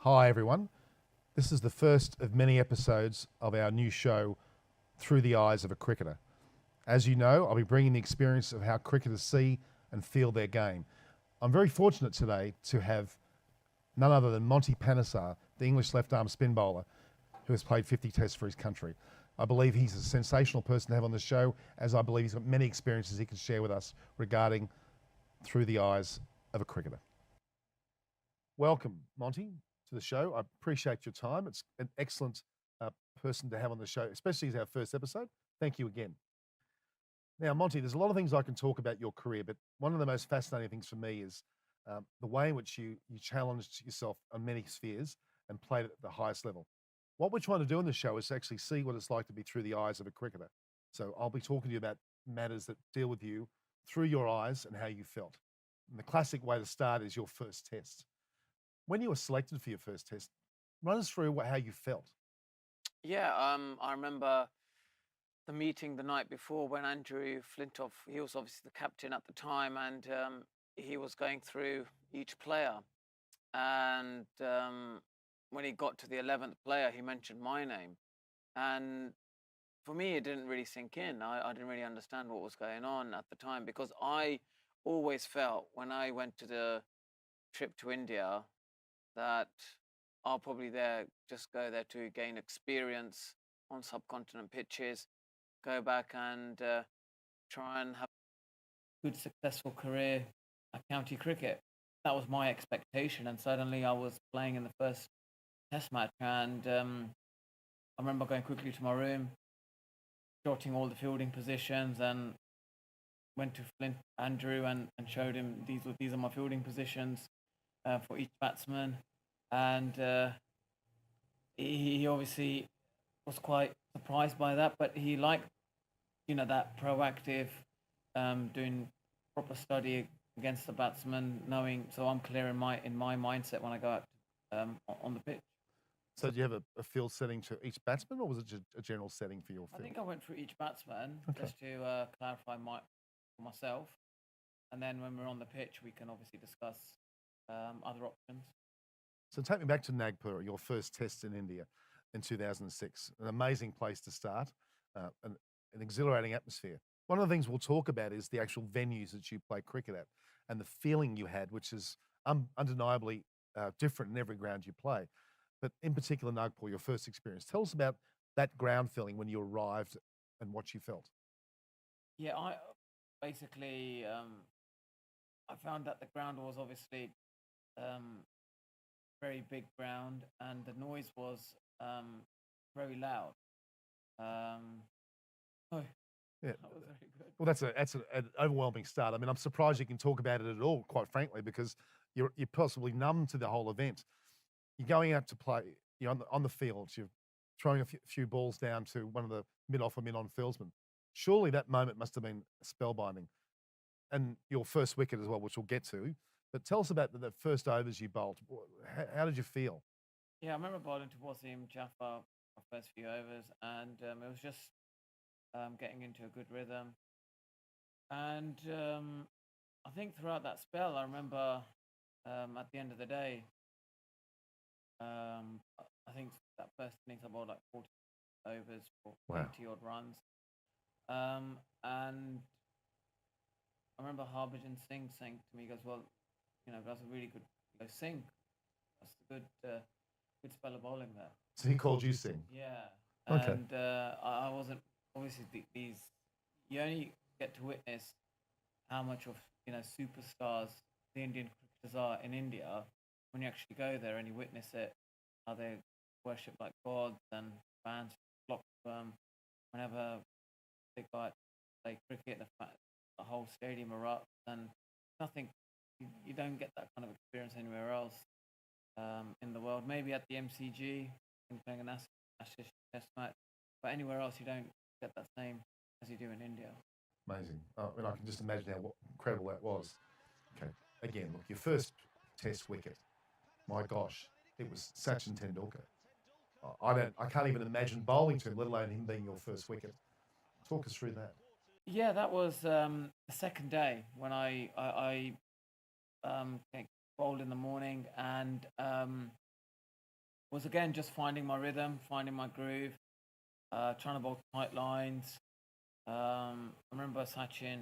Hi, everyone. This is the first of many episodes of our new show, Through the Eyes of a Cricketer. As you know, I'll be bringing the experience of how cricketers see and feel their game. I'm very fortunate today to have none other than Monty Panesar, the English left-arm spin bowler, who has played 50 tests for his country. I believe he's a sensational person to have on the show, as I believe he's got many experiences he can share with us regarding Through the Eyes of a Cricketer. Welcome, Monty, to the show. I appreciate your time. It's an excellent person to have on the show, especially as our first episode. Thank you again. Now, Monty, there's a lot of things I can talk about your career, but one of the most fascinating things for me is the way in which you challenged yourself on many spheres and played at the highest level. What we're trying to do in the show is actually see what it's like to be through the eyes of a cricketer. So I'll be talking to you about matters that deal with you through your eyes and how you felt. And the classic way to start is your first test. When you were selected for your first test, run us through how you felt. Yeah, I remember the meeting the night before when Andrew Flintoff, he was obviously the captain at the time, and he was going through each player. And when he got to the 11th player, he mentioned my name. And for me, it didn't really sink in. I didn't really understand what was going on at the time, because I always felt when I went to the trip to India that I'll probably just go there to gain experience on subcontinent pitches, go back and try and have a good, successful career at county cricket. That was my expectation, and suddenly I was playing in the first test match, and I remember going quickly to my room, jotting all the fielding positions, and went to Andrew and showed him these are my fielding positions for each batsman. And he obviously was quite surprised by that, but he liked, that proactive, doing proper study against the batsman, knowing, so I'm clear in my mindset when I go out on the pitch. So did you have a field setting to each batsman, or was it just a general setting for your field? I think I went through each batsman just to clarify for myself, and then when we're on the pitch, we can obviously discuss other options. So take me back to Nagpur, your first test in India in 2006. An amazing place to start, an exhilarating atmosphere. One of the things we'll talk about is the actual venues that you play cricket at and the feeling you had, which is undeniably different in every ground you play. But in particular, Nagpur, your first experience. Tell us about that ground feeling when you arrived and what you felt. Yeah, I basically I found that the ground was obviously very big ground, and the noise was very loud. Oh, Yeah. that was very good. Well, that's an overwhelming start. I mean, I'm surprised you can talk about it at all, quite frankly, because you're possibly numb to the whole event. You're going out to play, on the field, you're throwing a few balls down to one of the mid-off or mid-on fieldsmen. Surely that moment must have been spellbinding. And your first wicket as well, which we'll get to. But tell us about the first overs you bowled. How did you feel? Yeah, I remember bowling to Wasim Jaffa my first few overs, and it was just getting into a good rhythm. And I think throughout that spell, I remember at the end of the day, I think that first innings I bowled like 40 overs for Wow. 80 odd runs. And I remember Harbhajan Singh saying to me, he goes, well, that's a really good, Singh. That's a good spell of bowling there. So he called you Singh? Yeah. Okay. And I wasn't, obviously, these, you only get to witness how much of, superstars the Indian cricketers are in India when you actually go there and you witness it, how they worship like gods, and fans flock to them whenever they go out to play cricket. The whole stadium erupts, and nothing. You don't get that kind of experience anywhere else in the world. Maybe at the MCG when playing an Ashes Test match, but anywhere else you don't get that same as you do in India. Amazing. I mean, I can just imagine how incredible that was. Okay. Again, look, your first test wicket. My gosh, it was Sachin Tendulkar. I can't even imagine bowling to him, let alone him being your first wicket. Talk us through that. Yeah, that was the second day when I bowled in the morning, and was again just finding my rhythm, finding my groove, trying to bowl tight lines. I remember Sachin,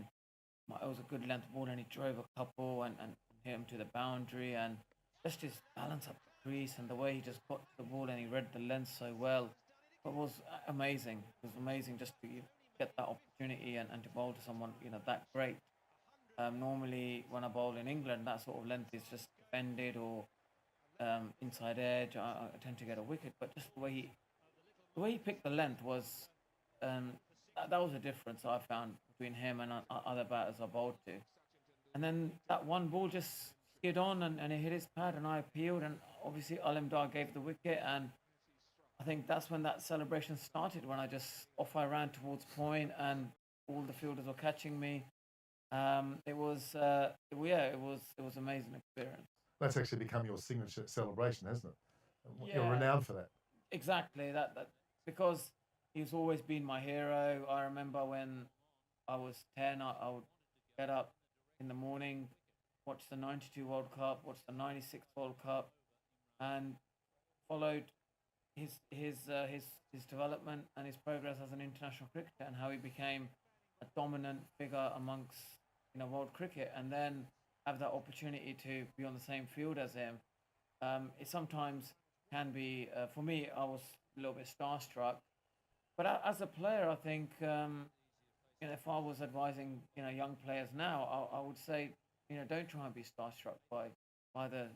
it was a good length ball, and he drove a couple and hit him to the boundary, and just his balance up the crease and the way he just got to the ball and he read the length so well. It was amazing. It was amazing just to get that opportunity and to bowl to someone that great. Normally, when I bowl in England, that sort of length is just defended or inside edge. I tend to get a wicket, but just the way he picked the length was that was a difference I found between him and other batters I bowled to. And then that one ball just skid on and it hit his pad, and I appealed, and obviously Alimdar gave the wicket, and I think that's when that celebration started. When I ran towards point, and all the fielders were catching me. It was it was amazing experience. That's actually become your signature celebration, hasn't it? You're Yeah, renowned for that. exactly. That because he's always been my hero. I remember when I was 10, I would get up in the morning, watch the '92 World Cup, watch the '96 World Cup, and followed his development and his progress as an international cricketer, and how he became a dominant figure amongst world cricket, and then have that opportunity to be on the same field as him. It sometimes can be, for me, I was a little bit starstruck. But as a player, I think if I was advising young players now, I would say don't try and be starstruck by the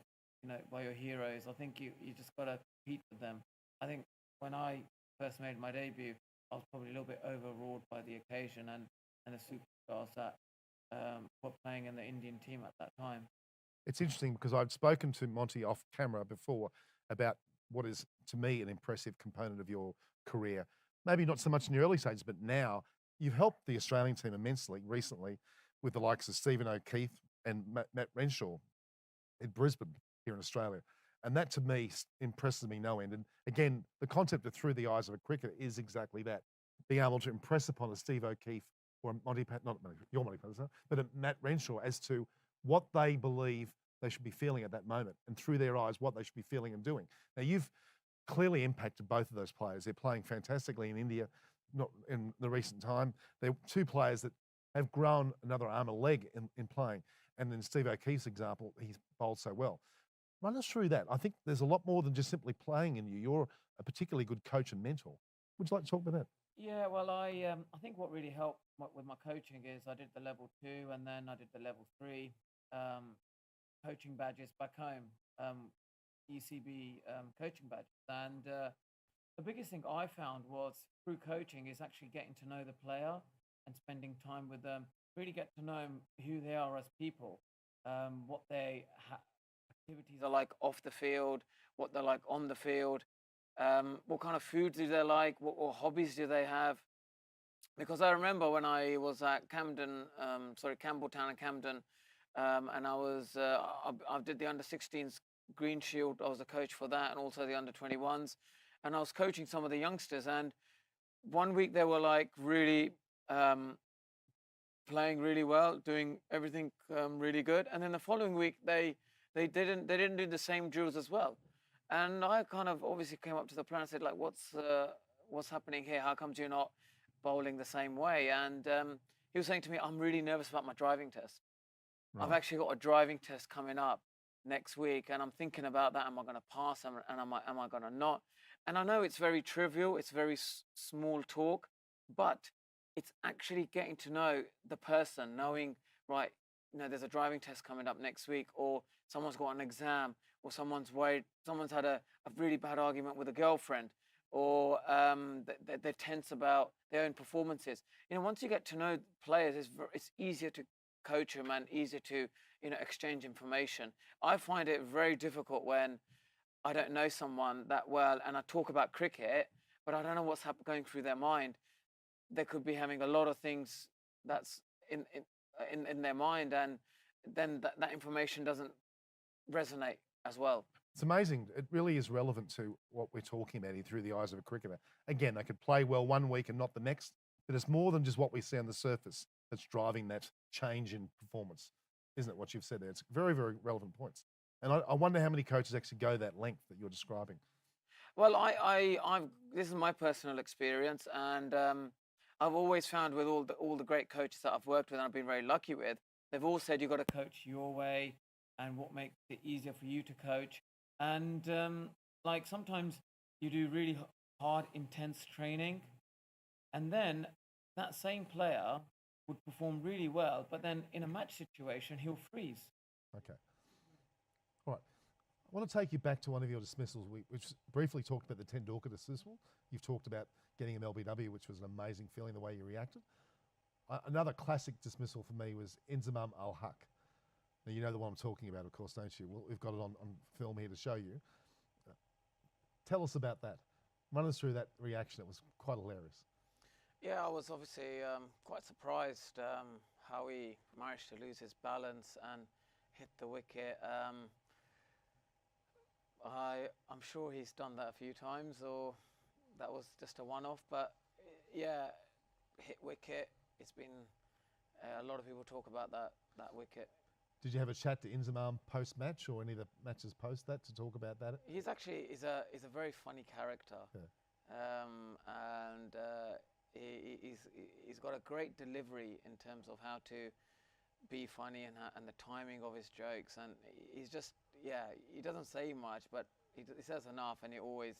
by your heroes. I think you just got to compete with them. I think when I first made my debut, I was probably a little bit overawed by the occasion and the superstars that were playing in the Indian team at that time. It's interesting because I've spoken to Monty off camera before about what is, to me, an impressive component of your career. Maybe not so much in the early stages, but now you've helped the Australian team immensely recently with the likes of Stephen O'Keefe and Matt Renshaw in Brisbane here in Australia. And that to me impresses me no end. And again, the concept of through the eyes of a cricketer is exactly that. Being able to impress upon a Steve O'Keefe or a not your Monty Panesar, but a Matt Renshaw as to what they believe they should be feeling at that moment, and through their eyes, what they should be feeling and doing. Now, you've clearly impacted both of those players. They're playing fantastically in India, not in the recent time. They're two players that have grown another arm and leg in playing. And in Steve O'Keefe's example, he's bowled so well. Run us through that. I think there's a lot more than just simply playing in you. You're a particularly good coach and mentor. Would you like to talk about that? Yeah, well, I think what really helped with my coaching is I did the level 2, and then I did the level 3 coaching badges back home, ECB coaching badges. And the biggest thing I found was through coaching is actually getting to know the player and spending time with them, really get to know who they are as people, what their activities are like off the field, what they're like on the field, what kind of foods do they like, what hobbies do they have. Because I remember when I was at Campbelltown and Camden, and I did the under 16s Green Shield. I was a coach for that, and also the under 21s, and I was coaching some of the youngsters. And one week they were like really playing really well, doing everything really good, and then the following week they didn't do the same drills as well. And I kind of obviously came up to the player and said, like, what's happening here? How comes you're not bowling the same way? And he was saying to me, I'm really nervous about my driving test. I've Right. actually got a driving test coming up next week, and I'm thinking about that. Am I going to pass? And am I going to not? And I know it's very trivial. It's very small talk, but it's actually getting to know the person, knowing, right, there's a driving test coming up next week, or someone's got an exam, or someone's worried, someone's had a really bad argument with a girlfriend, or they're tense about their own performances. Once you get to know players, it's easier to coach them and easier to exchange information. I find it very difficult when I don't know someone that well and I talk about cricket, but I don't know what's going through their mind. They could be having a lot of things that's in their mind, and then that information doesn't resonate as well. It's amazing. It really is relevant to what we're talking about here through the eyes of a cricketer. Again, they could play well one week and not the next, but it's more than just what we see on the surface that's driving that change in performance, isn't it? What you've said there. It's very, very relevant points. And I wonder how many coaches actually go that length that you're describing. Well, this is my personal experience, and I've always found with all the great coaches that I've worked with, and I've been very lucky with, they've all said you've got to coach your way, and what makes it easier for you to coach. And like sometimes you do really hard, intense training, and then that same player would perform really well, but then in a match situation he'll freeze. Okay. All right. I want to take you back to one of your dismissals. We've briefly talked about the Tendulkar dismissal. You've talked about getting an LBW, which was an amazing feeling, the way you reacted. Another classic dismissal for me was Inzamam Al-Haq. Now, you know the one I'm talking about, of course, don't you? Well, we've got it on film here to show you. Tell us about that. Run us through that reaction. It was quite hilarious. Yeah, I was obviously quite surprised how he managed to lose his balance and hit the wicket. I'm sure he's done that a few times, or that was just a one-off. But yeah, hit wicket. It's been a lot of people talk about that wicket. Did you have a chat to Inzamam post-match or any of the matches post that to talk about that? He's actually is a very funny character, Yeah. and he's got a great delivery in terms of how to be funny and the timing of his jokes, and he's just he doesn't say much, but he says enough, and you always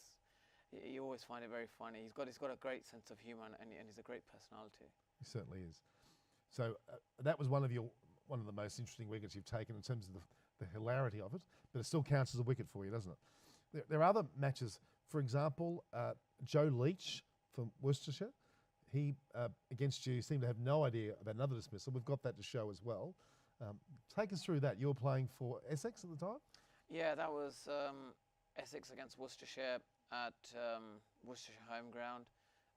find it very funny. He's got a great sense of humour, and he's a great personality. He certainly is. So that was one of the most interesting wickets you've taken in terms of the hilarity of it, but it still counts as a wicket for you, doesn't it? There are other matches. For example, Joe Leach from Worcestershire, he against you seemed to have no idea about another dismissal. We've got that to show as well. Take us through that. You were playing for Essex at the time? Yeah, that was Essex against Worcestershire at Worcestershire home ground.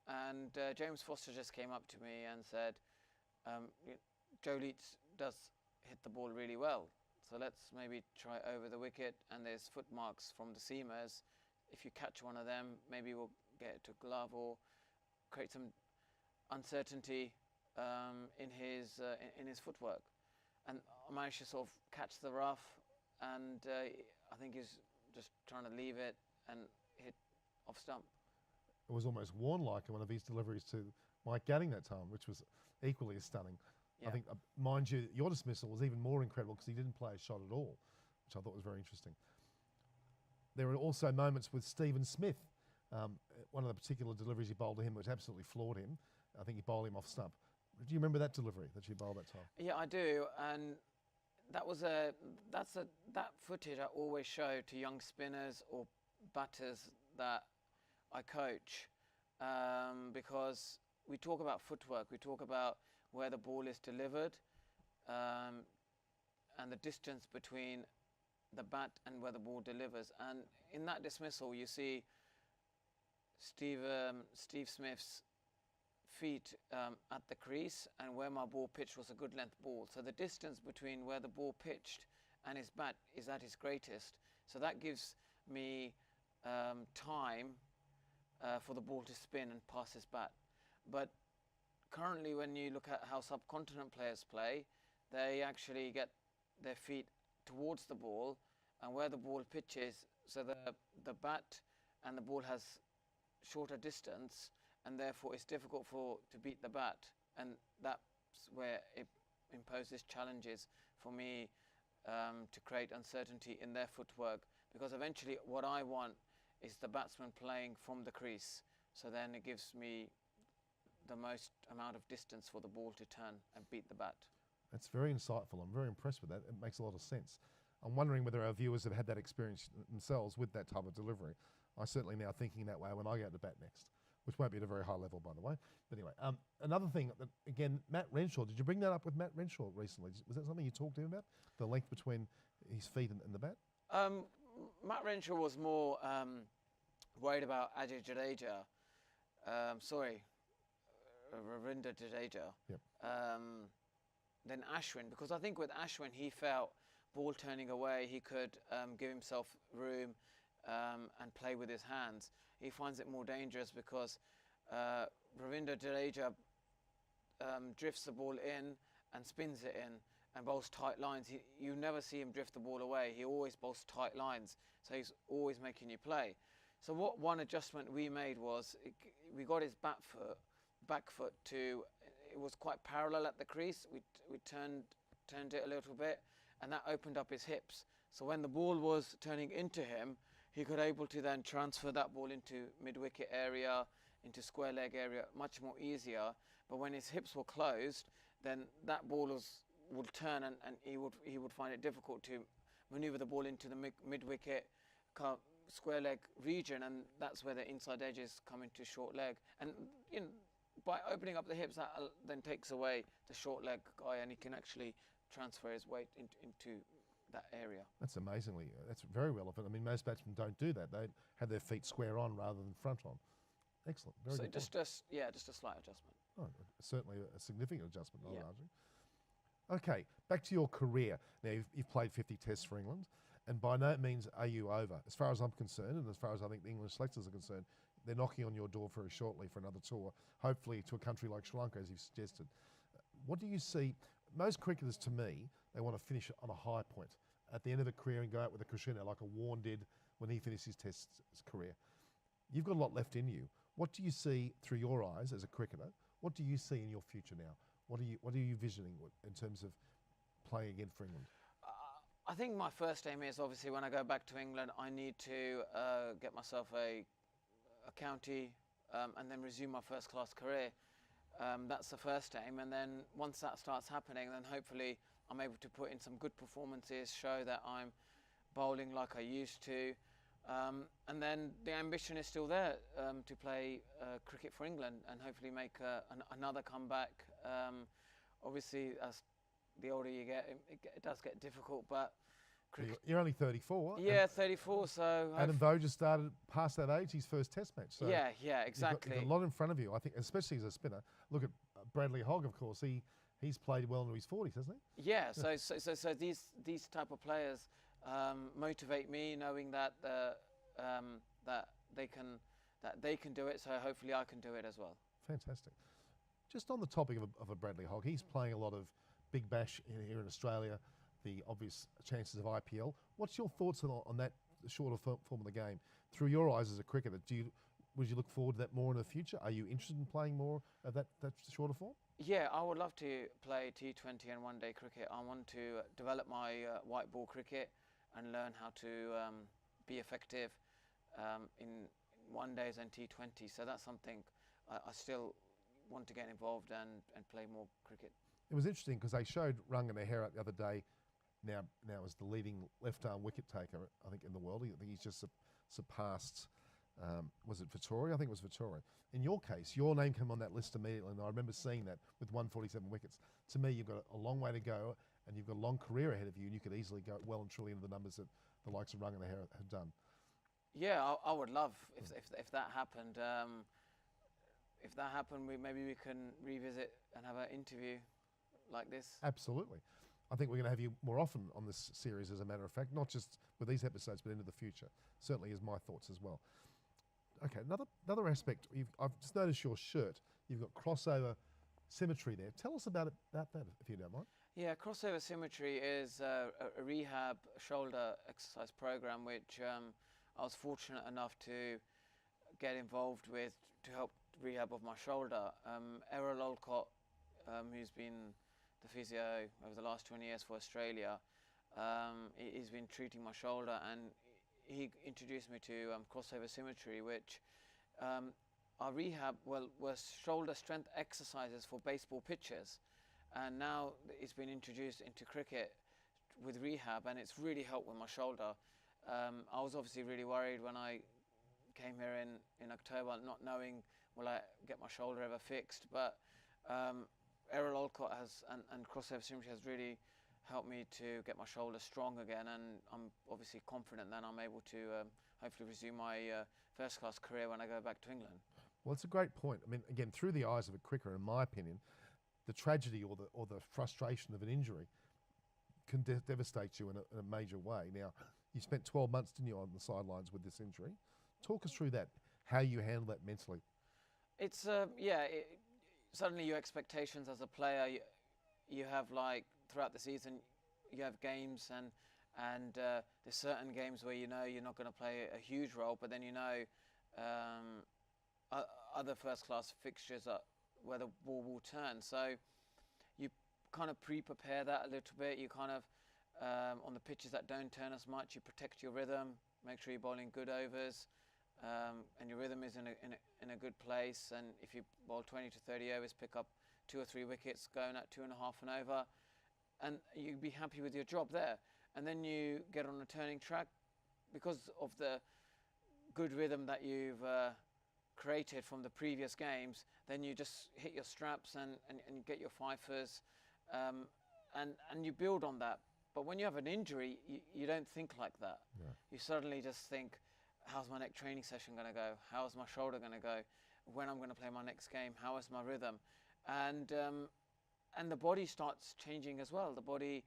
And James Foster just came up to me and said, Joe Leach does hit the ball really well, so let's maybe try over the wicket, and there's foot marks from the seamers. If you catch one of them, maybe we'll get it to glove or create some uncertainty in his footwork. And I managed to sort of catch the rough, and I think he's just trying to leave it and hit off stump. It was almost Warne-like in one of his deliveries to Mike Gatting that time, which was equally as stunning. Yeah. I think, mind you, your dismissal was even more incredible because he didn't play a shot at all, which I thought was very interesting. There were also moments with Stephen Smith. One of the particular deliveries he bowled to him which absolutely floored him. I think he bowled him off stump. Do you remember that delivery that you bowled that time? Yeah, I do, and that footage I always show to young spinners or batters that I coach, because we talk about footwork, we talk about where the ball is delivered, and the distance between the bat and where the ball delivers. And in that dismissal, you see Steve Smith's feet at the crease, and where my ball pitched was a good length ball. So the distance between where the ball pitched and his bat is at its greatest. So that gives me time for the ball to spin and pass his bat. But currently, when you look at how subcontinent players play, they actually get their feet towards the ball and where the ball pitches, so the bat and the ball has shorter distance, and therefore it's difficult to beat the bat, and that's where it imposes challenges for me to create uncertainty in their footwork, because eventually what I want is the batsman playing from the crease, so then it gives me the most amount of distance for the ball to turn and beat the bat. That's very insightful. I'm very impressed with that. It makes a lot of sense. I'm wondering whether our viewers have had that experience themselves with that type of delivery. I'm certainly now thinking that way when I go to bat next, which won't be at a very high level, by the way. But anyway, another thing, that, again, Matt Renshaw, did you bring that up with Matt Renshaw recently? Was that something you talked to him about, the length between his feet and the bat? Matt Renshaw was more worried about Ajay Jadeja, Ravinder Jadeja, Yep. Than Ashwin, because I think with Ashwin he felt ball turning away, he could give himself room and play with his hands. He finds it more dangerous because Ravinder Jadeja drifts the ball in and spins it in and bowls tight lines. You never see him drift the ball away. He always bowls tight lines, so he's always making you play. So what one adjustment we made was we got his back foot to, it was quite parallel at the crease. We turned it a little bit, and that opened up his hips. So when the ball was turning into him, he could able to then transfer that ball into mid-wicket area, into square leg area, much more easier. But when his hips were closed, then that ball would turn, and he would find it difficult to maneuver the ball into the mid-wicket square leg region, and that's where the inside edges come into short leg. And by opening up the hips, that then takes away the short leg guy, and he can actually transfer his weight into that area. That's that's very relevant. I mean, most batsmen don't do that. They have their feet square on rather than front on. Excellent. Very so good just a slight adjustment. Oh, certainly a significant adjustment, I would Yeah. argue. Okay, back to your career. Now, you've played 50 tests for England, and by no means are you over. As far as I'm concerned, and as far as I think the English selectors are concerned, they're knocking on your door very shortly for another tour, hopefully to a country like Sri Lanka, as you've suggested. What do you see? Most cricketers, to me, they want to finish on a high point at the end of a career and go out with a crescendo like a Warne did when he finished his Test career. You've got a lot left in you. What do you see through your eyes as a cricketer? What do you see in your future now? What are you visioning in terms of playing again for England? I think my first aim is, obviously, when I go back to England, I need to get myself a county and then resume my first-class career. That's the first aim, and then once that starts happening, then hopefully I'm able to put in some good performances, show that I'm bowling like I used to, and then the ambition is still there to play cricket for England and hopefully make another comeback. Obviously, as the older you get, it does get difficult, but You're only 34. Yeah, 34. So Adam Voe just started past that age, his first Test match. So yeah, exactly. you've got a lot in front of you, I think, especially as a spinner. Look at Bradley Hogg, of course. He's played well into his 40s, hasn't he? Yeah. So these type of players motivate me, knowing that that they can do it. So hopefully I can do it as well. Fantastic. Just on the topic of a Bradley Hogg, he's playing a lot of Big Bash here in Australia, the obvious chances of IPL. What's your thoughts on that shorter form of the game? Through your eyes as a cricketer, would you look forward to that more in the future? Are you interested in playing more of that shorter form? Yeah, I would love to play T20 and one-day cricket. I want to develop my white ball cricket and learn how to be effective in one-days and T20. So that's something I still want to get involved and play more cricket. It was interesting because they showed Rangan Nehera the other day, now as the leading left-arm wicket taker, I think, in the world. I think he's just surpassed, was it Vittori? I think it was Vittori. In your case, your name came on that list immediately, and I remember seeing that with 147 wickets. To me, you've got a long way to go, and you've got a long career ahead of you, and you could easily go well and truly into the numbers that the likes of Rangan Nehera have done. Yeah, I would love if that happened. If that happened, maybe we can revisit and have an interview like this. Absolutely. I think we're going to have you more often on this series, as a matter of fact, not just with these episodes, but into the future. Certainly is my thoughts as well. Okay, another aspect. I've just noticed your shirt. You've got crossover symmetry there. Tell us about that, if you don't mind. Yeah, crossover symmetry is a rehab shoulder exercise program, which I was fortunate enough to get involved with to help rehab of my shoulder. Errol Olcott, who's been the physio over the last 20 years for Australia, he's been treating my shoulder, and he introduced me to crossover symmetry, which our rehab was shoulder strength exercises for baseball pitchers, and now it's been introduced into cricket with rehab, and it's really helped with my shoulder. I was obviously really worried when I came here in October, not knowing will I get my shoulder ever fixed, but Errol Olcott and crossover symmetry has really helped me to get my shoulder strong again, and I'm obviously confident that I'm able to hopefully resume my first-class career when I go back to England. Well, it's a great point. I mean, again, through the eyes of a cricketer, in my opinion, the tragedy or the frustration of an injury can devastate you in a major way. Now, you spent 12 months, didn't you, on the sidelines with this injury? Talk us through that, how you handle that mentally. It's suddenly your expectations as a player, you have, like, throughout the season, you have games, and And there's certain games where you know you're not going to play a huge role, but then you know other first-class fixtures are where the ball will turn. So you kind of pre-prepare that a little bit. You kind of on the pitches that don't turn as much, you protect your rhythm, make sure you're bowling good overs, and your rhythm is in a good place. And if you bowl 20 to 30 overs, pick up 2 or 3 wickets, going at 2.5 and over, and you'd be happy with your job there. And then you get on a turning track because of the good rhythm that you've created from the previous games. Then you just hit your straps and you get your fifers, and you build on that. But when you have an injury, you don't think like that. Yeah. You suddenly just think, how's my next training session going to go? How's my shoulder going to go? When I'm going to play my next game? How is my rhythm? And the body starts changing as well. The body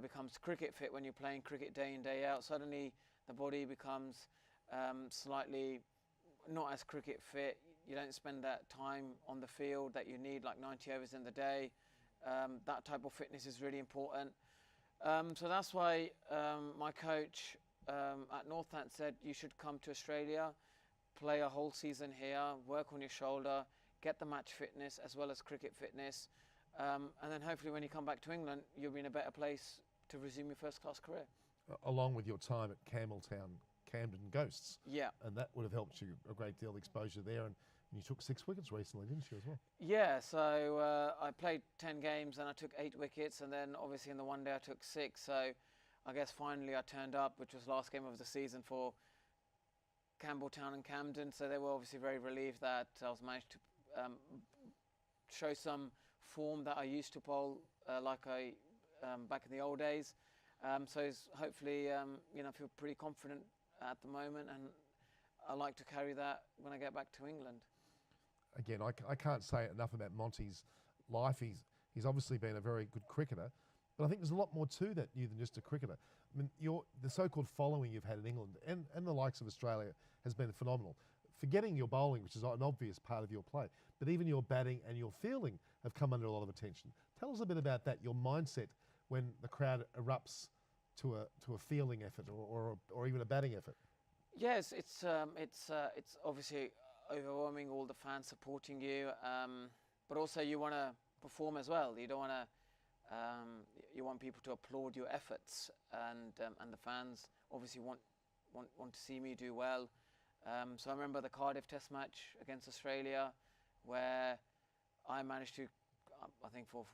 becomes cricket fit when you're playing cricket day in, day out. Suddenly the body becomes slightly not as cricket fit. You don't spend that time on the field that you need, like 90 overs in the day. That type of fitness is really important. So that's why my coach at Northant said you should come to Australia, play a whole season here, work on your shoulder, get the match fitness as well as cricket fitness, and then hopefully when you come back to England, you'll be in a better place to resume your first-class career. Along with your time at Campbelltown, Camden Ghosts. Yeah. And that would have helped you a great deal of exposure there. And you took 6 wickets recently, didn't you, as well? Yeah, so I played 10 games and I took 8 wickets, and then obviously in the one day I took 6. So I guess finally I turned up, which was last game of the season for Campbelltown and Camden. So they were obviously very relieved that I was managed to show some form that I used to bowl like I back in the old days. So hopefully, I feel pretty confident at the moment, and I like to carry that when I get back to England. Again, I can't say enough about Monty's life. He's obviously been a very good cricketer, but I think there's a lot more to that you than just a cricketer. I mean, the so-called following you've had in England and the likes of Australia has been phenomenal. Forgetting your bowling, which is an obvious part of your play, but even your batting and your fielding have come under a lot of attention. Tell us a bit about that, your mindset when the crowd erupts to a fielding effort or even a batting effort. Yes, it's obviously overwhelming, all the fans supporting you, but also you want to perform as well. You don't want to. You want people to applaud your efforts, and the fans obviously want to see me do well. So I remember the Cardiff Test match against Australia, where I managed to, I think for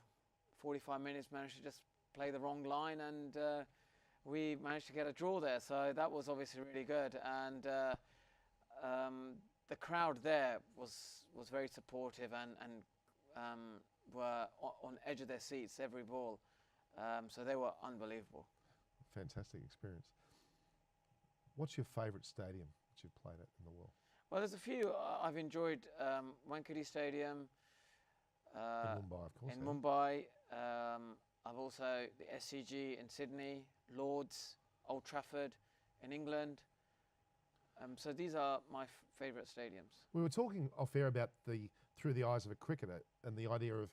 45 minutes, managed to just play the wrong line, and we managed to get a draw there. So that was obviously really good, and the crowd there was very supportive and were on edge of their seats every ball. So they were unbelievable. Fantastic experience. What's your favourite stadium that you've played at in the world? Well, there's a few. I've enjoyed Wankhede Stadium. In Mumbai, of course. In Mumbai. I've also the SCG in Sydney, Lords, Old Trafford in England. So these are my favourite stadiums. We were talking off air about through the eyes of a cricketer and the idea of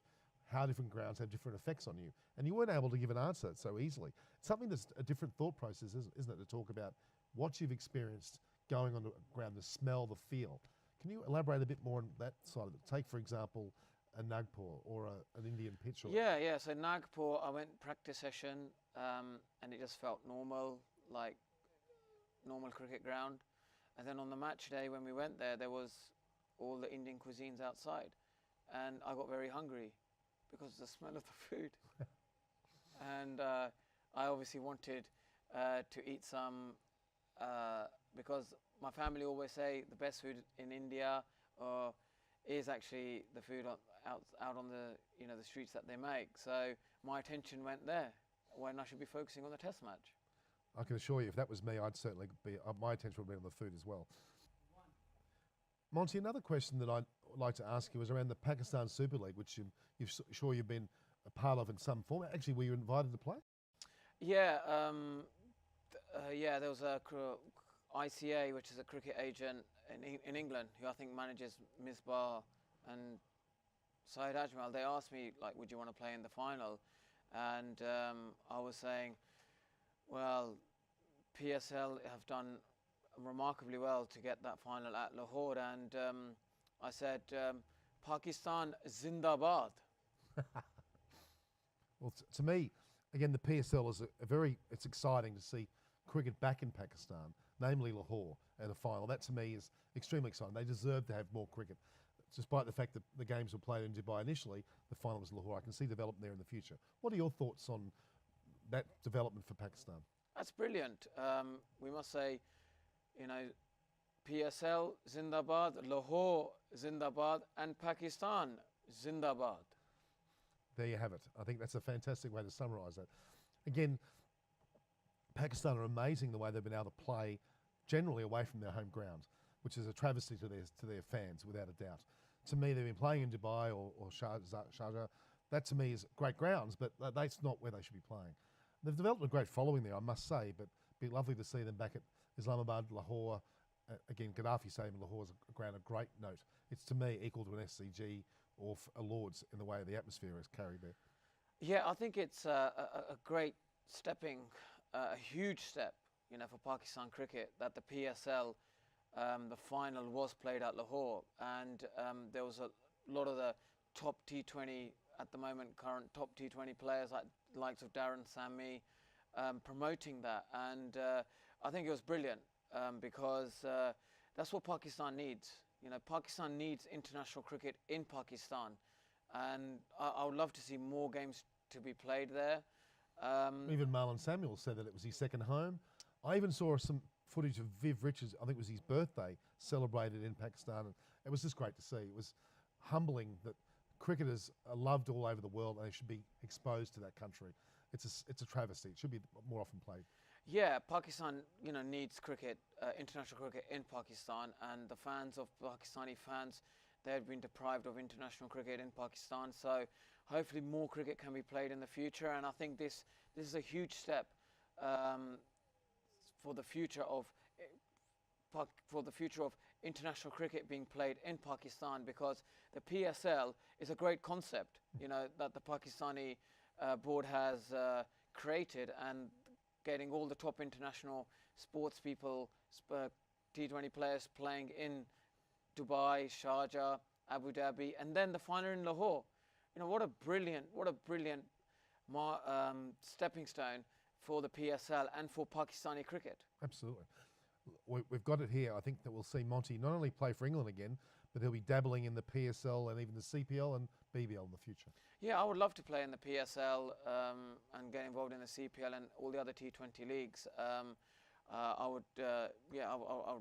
how different grounds have different effects on you. And you weren't able to give an answer so easily. It's something that's a different thought process, isn't it, to talk about what you've experienced going on the ground, the smell, the feel. Can you elaborate a bit more on that side of it? Take, for example, a Nagpur or an Indian pitch? Yeah. So Nagpur, I went practice session, and it just felt normal, like normal cricket ground. And then on the match day when we went there was all the Indian cuisines outside, and I got very hungry because of the smell of the food. And I obviously wanted to eat some, because my family always say the best food in India is actually the food out on the streets that they make. So my attention went there when I should be focusing on the test match. I can assure you, if that was me, I'd certainly be. My attention would be on the food as well. Monty, another question that I'd like to ask you is around the Pakistan Super League, which you've been a part of in some form. Actually, were you invited to play? Yeah, there was a ICA, which is a cricket agent in England, who I think manages Misbah and Syed Ajmal. They asked me, like, would you want to play in the final? And I was saying, Well, PSL have done remarkably well to get that final at Lahore, and I said, Pakistan Zindabad. Well, to me, again, the PSL is a very, it's exciting to see cricket back in Pakistan, namely Lahore, at a final. That to me is extremely exciting. They deserve to have more cricket. Despite the fact that the games were played in Dubai initially, the final was Lahore. I can see development there in the future. What are your thoughts on that development for Pakistan? That's brilliant. We must say, you know, PSL Zindabad, Lahore Zindabad, and Pakistan Zindabad. There you have it. I think that's a fantastic way to summarise that. Again, Pakistan are amazing the way they've been able to play generally away from their home ground, which is a travesty to their fans, without a doubt. To me, they've been playing in Dubai or Sharjah. That to me is great grounds, but that's not where they should be playing. They've developed a great following there, I must say, but it'd be lovely to see them back at Islamabad, Lahore. Again, Gaddafi Stadium, Lahore is a ground of great note. It's to me equal to an SCG or a Lords in the way the atmosphere is carried there. Yeah, I think it's a great a huge step, you know, for Pakistan cricket that the PSL, the final was played at Lahore, and there was a lot of the top T20 at the moment, current top T20 players like the likes of Darren Sammy, promoting that, and I think it was brilliant because that's what Pakistan needs. You know, Pakistan needs international cricket in Pakistan, and I would love to see more games to be played there. Even Marlon Samuel said that it was his second home. I even saw some footage of Viv Richards, I think it was his birthday, celebrated in Pakistan, and it was just great to see. It was humbling that cricketers are loved all over the world and they should be exposed to that country. It's a travesty. It should be more often played. Yeah, Pakistan, you know, needs cricket, international cricket in Pakistan, and the fans of Pakistani fans, they have been deprived of international cricket in Pakistan. So hopefully more cricket can be played in the future, and I think this is a huge step for the future of international cricket being played in Pakistan, because the PSL is a great concept, you know, that the Pakistani board has created, and getting all the top international sports people, T20 players playing in Dubai, Sharjah, Abu Dhabi, and then the final in Lahore. You know, what a brilliant stepping stone for the PSL and for Pakistani cricket. Absolutely. We've got it here. I think that we'll see Monty not only play for England again, but he'll be dabbling in the PSL and even the CPL and BBL in the future. Yeah, I would love to play in the PSL and get involved in the CPL and all the other T20 leagues. I would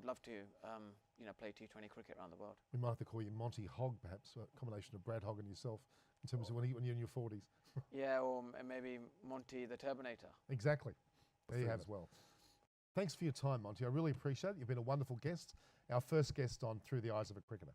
love to, you know, play T20 cricket around the world. We might have to call you Monty Hogg, perhaps, a combination of Brad Hogg and yourself, in terms of when you're in your 40s. Yeah, or maybe Monty the Turbinator. Exactly. There you have as well. Thanks for your time, Monty. I really appreciate it. You've been a wonderful guest. Our first guest on Through the Eyes of a Cricketer.